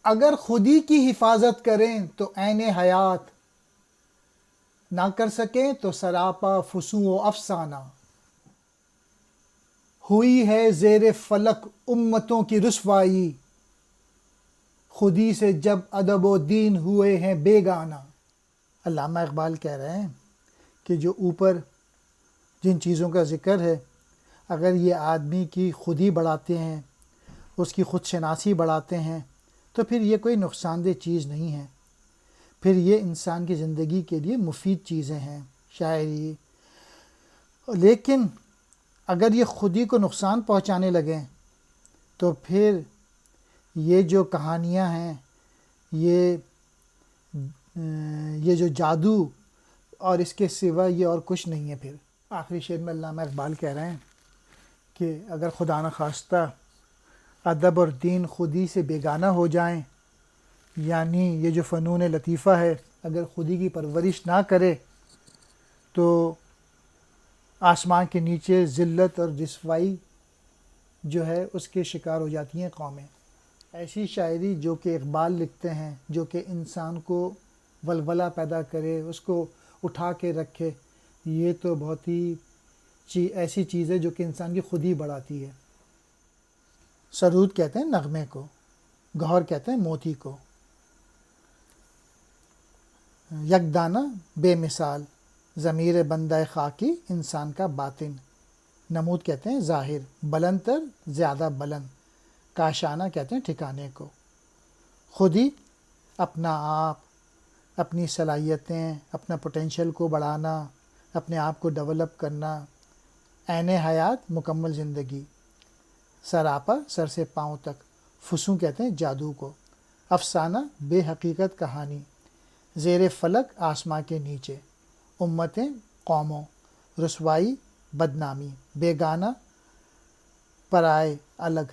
اگر خودی کی حفاظت کریں تو عین حیات، نہ کر سکیں تو سراپا فسوں و افسانہ۔ ہوئی ہے زیر فلک امتوں کی رسوائی، خودی سے جب ادب و دین ہوئے ہیں بیگانہ۔ علامہ اقبال کہہ رہے ہیں کہ جو اوپر جن چیزوں کا ذکر ہے، اگر یہ آدمی کی خودی بڑھاتے ہیں، اس کی خود شناسی بڑھاتے ہیں، تو پھر یہ کوئی نقصان دہ چیز نہیں ہے، پھر یہ انسان کی زندگی کے لیے مفید چیزیں ہیں، شاعری۔ لیکن اگر یہ خودی کو نقصان پہنچانے لگیں تو پھر یہ جو کہانیاں ہیں، یہ جو جادو اور اس کے سوا یہ اور کچھ نہیں ہے۔ پھر آخری شعر میں علامہ اقبال کہہ رہے ہیں کہ اگر خدا نخواستہ ادب اور دین خودی سے بیگانہ ہو جائیں، یعنی یہ جو فنون لطیفہ ہے اگر خودی کی پرورش نہ کرے تو آسمان کے نیچے ذلت اور رسوائی جو ہے اس کے شکار ہو جاتی ہیں قومیں۔ ایسی شاعری جو کہ اقبال لکھتے ہیں، جو کہ انسان کو ولولہ پیدا کرے، اس کو اٹھا کے رکھے، یہ تو بہت ہی ایسی چیز ہے جو کہ انسان کی خودی بڑھاتی ہے۔ سرود کہتے ہیں نغمے کو، گوہر کہتے ہیں موتی کو۔ یک دانہ بے مثال، ضمیر بندہ خاکی انسان کا باطن۔ نمود کہتے ہیں ظاہر، بلند تر زیادہ بلند۔ کاشانہ کہتے ہیں ٹھکانے کو۔ خودی اپنا آپ، اپنی صلاحیتیں، اپنا پوٹینشیل کو بڑھانا، اپنے آپ کو ڈیولپ کرنا۔ عین حیات مکمل زندگی۔ سراپا سر سے پاؤں تک۔ فسوں کہتے ہیں جادو کو۔ افسانہ بے حقیقت کہانی۔ زیر فلک آسماں کے نیچے۔ امتیں قوموں۔ رسوائی بدنامی۔ بیگانہ پرائے الگ۔